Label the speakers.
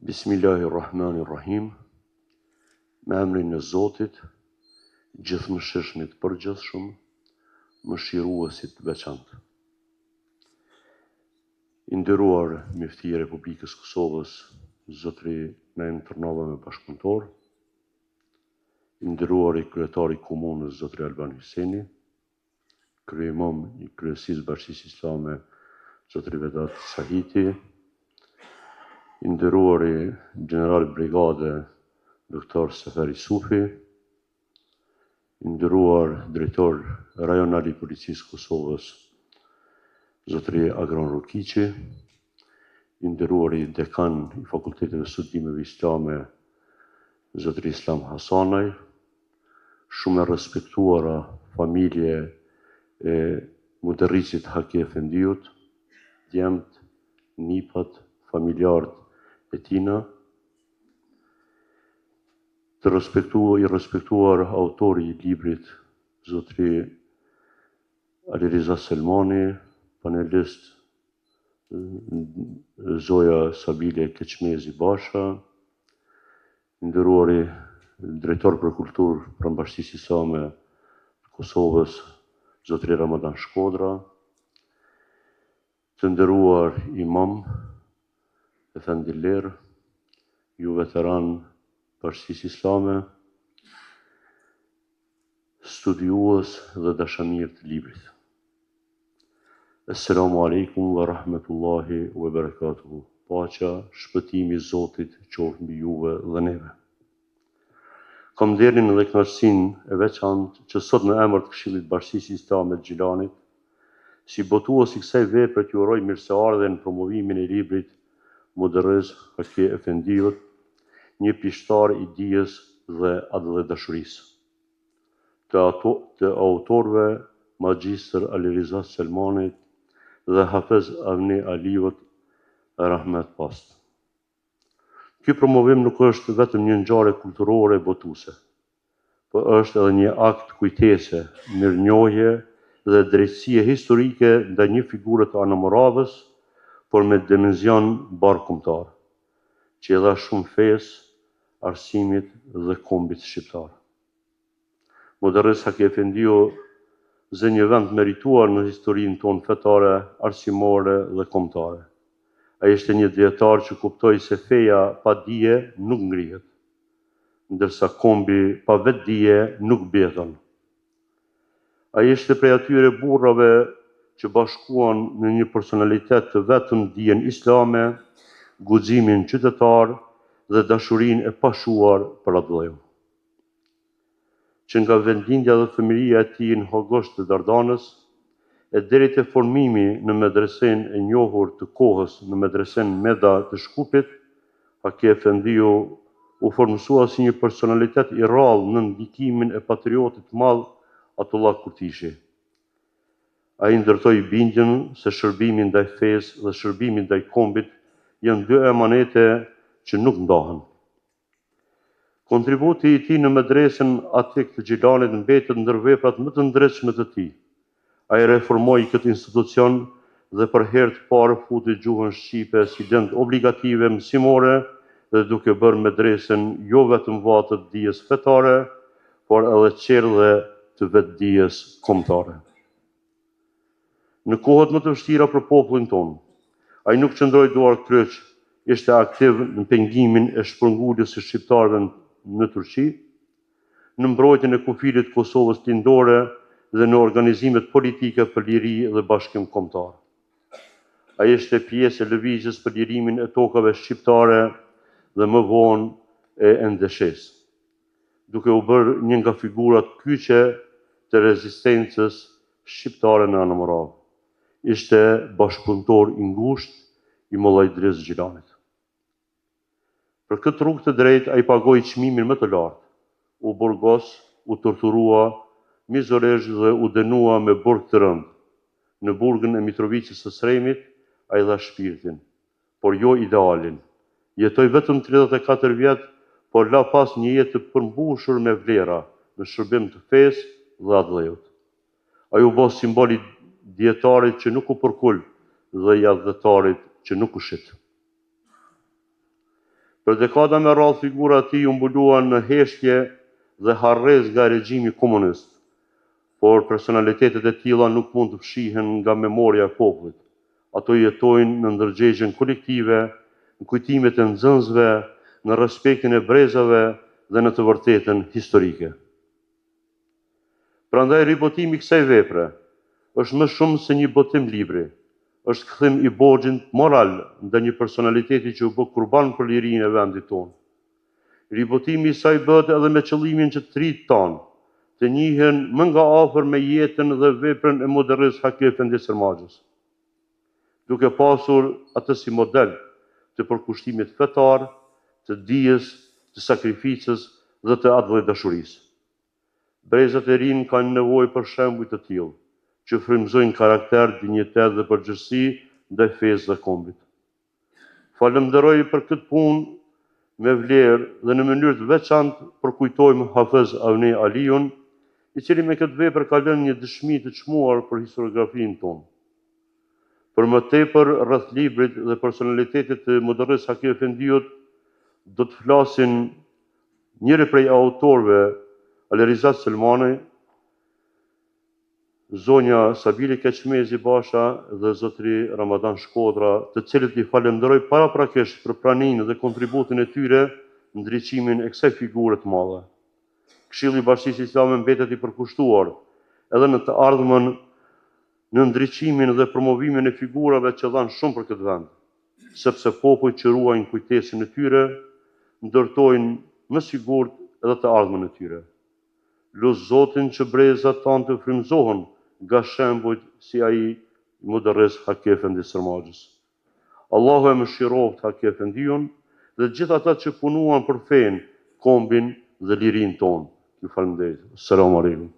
Speaker 1: Bismillahirrahmanirrahim. Me emrin e Zotit, gjithëmëshirshmit përgjithshëm, mëshiruesit të veçantë. I nderuar mjeftëi e Republikës Kosovës, Zotri Naim Tërnava me bashkëpunëtor, i nderuar i kryetari i komunës, Zotri Alban Hyseni, kryeimam i kryesisë Bashkisë Islame, Zotri Vedat Sahiti, i nderuar i general brigade, Doktor Seferi Sufi, i nderuar drejtor rajonal i Policisë Kosovës, Zotri Agron Rukiqi, i nderuar i dekan i Fakultetit të Studimeve Islame, Zotri Islam Hasanaj, shumë e respektuara familje e Muderrisit Haki Efendiut, djemt, nipat, familjarët e tina, i respektuar autori i librit, Zotri Aliriza Selmani, panelist Zoja Sabile Keqmezi Basha, nderuari drejtor për kulturë për Bashkisë Islame të Kosovës, Zotri Ramadan Shkodra, të nderuar imam, Efendi Ler, ju veteran Bashkisë Islame, studiues dhe dashamirë të librit. Assalamu alaikum wa rahmetullahi wa barakatuhu. Paqja, shpëtimi i Zotit qoftë mbi juve dhe neve. Kam nderin dhe kënaqësinë e veçantë që sot në emër të Këshillit Bashkisë Islame të Gjilanit, si botues i kësaj vepre t'ju uroj mirëseardhjen në promovimin e librit Muderris Haki Efendiut, një pishtar i dijes dhe dashurisë. Të autorëve Magjistër Aliriza Selmanit dhe Hafez Avni Aliut, rahmet past. Ky promovim nuk është vetëm një ngjarje kulturore botuese, por është edhe një akt kujtese, mirënjohje dhe drejtësie historike ndaj një figure të anamoravës, por me dimenzion barkombëtar, që i dha shumë fesë, arsimit dhe kombit shqiptar. Muderris Haki Efendiu zë një vend merituar në historinë tonë fetare, arsimore dhe kombëtare. Ai ishte një dietar që kuptoi se feja pa dije nuk ngrihet, ndërsa kombi pa vetë dije nuk bjeton. Ai ishte prej atyre burrave që bashkuan në një personalitet të vetëm dijen islame, guximin qytetar dhe dashurinë e pashuar për atë vëllai. Që nga vendlindja dhe fëmijëria e tij në Hogosht të Dardanës, e deri te formimi në medresen e njohur të kohës në medresen Meda të Shkupit, Haki Efendiu u formsua si një personalitet i rrallë në ndikimin e patriotit të madh Atullah Kurtishi. Ai ndërtoi bindjen se shërbimi ndaj fesë dhe shërbimi ndaj kombit janë dy emanete që nuk ndahen. Kontributi i tij në medresen Atik të Gjilanit mbetet ndër veprat më të ndritshme të tij. Ai reformoi këtë institucion dhe për herë të parë futi gjuhën shqipe si lëndë obligative mësimore dhe duke bërë medresen jo vetëm vatë të dijes fetare, por edhe qerdhe të vetdijes kombëtare. Në kohët më të vështira për popullin tonë, ai nuk qëndroi duar kryq, ishte aktiv në pengimin e shpërnguljes së shqiptarëve në Turqi, në mbrojtjen e kufirit Kosovës lindore dhe në organizimet politike për liri dhe bashkim kombëtar. Ai ishte pjesë e lëvizjes për lirimin e tokave shqiptare dhe më vonë e NDSH-s, duke u bërë një nga figurat kyçe të rezistencës shqiptare në Anamorav. Ishte bashkëpunëtor i ngushtë i Mollaj Idris Gjilanit. Për këtë rrugë të drejtë ai pagoi çmimin më të lartë, u burgos, u torturua, mizoresh dhe u dënua me burg të rënd. Në burgën e Mitrovicës së Sremit ai dha shpirtin, por jo idealin. Jetoi vetëm 34 vjet, por la pas një jetë të përmbushur me vlera në shërbim të fesë dhe atë vëllait. Ai u bë simbol i dietarit që nuk u përkul dhe i adhëtarit që nuk u shit. Për dekada me radhë figura e tij u mbuluan në heshtje dhe harrez nga regjimi komunist, por personalitetet e tilla nuk mund të fshihen nga memoria e popullit. Ato jetojnë në ndërgjegjen kolektive, në kujtimet e nxënësve, në respektin e brezave dhe në të vërtetën historike. Prandaj ribotimi i kësaj vepre është më shumë se një botim libri, është kthim i borxhit moral ndaj një personaliteti që u bë kurban për lirinë e vendit tonë. Ribotimi i saj bëhet edhe me qëllimin që të rinjtë tanë të njihen më nga afër me jetën dhe veprën e modernis Haki Efendi Sërmagjës, duke pasur atë si model të përkushtimit fetar, të dijes, të sakrificës dhe të atëvërdashurisë. Brezat e rinj kanë nevojë për shembuj të tillë, që frymëzojnë karakter, dinjitet dhe përgjegjësi ndaj fesë dhe kombit. Falenderoj për këtë punë me vlerë dhe në mënyrë të veçantë përkujtojmë Hafez Avni Aliun, i cili me këtë vepër ka lënë një dëshmi të çmuar për historiografinë tonë. Për më tepër rreth librit dhe personalitetit të modernis Haki Efendiut do të flasin njëri prej autorëve, Alerizat Selmani, zonja Sabili Keqmezi Basha dhe zotri Ramadan Shkodra, të cilët i falenderoj paraprakisht për praninë dhe kontributin e tyre në ndriçimin e kësaj figure të madhe. Këshilli i Bashkisë Islame mbetet i përkushtuar edhe në të ardhmen në ndriçimin dhe promovimin e figurave që dhanë shumë për këtë vend, sepse popujt që ruajnë kujtesën e tyre ndërtojnë më sigurt edhe të ardhmen e tyre. Lut Zotin që brezat tanë të frymëzohen nga shembujt si ai modernis Haki Efendi Sërmagjës. Allahu e mëshiroft Haki Efendiun dhe gjithë ata që punuan për fenë, kombin dhe lirinë tonë. Ju falenderoj. Selamun alejkum.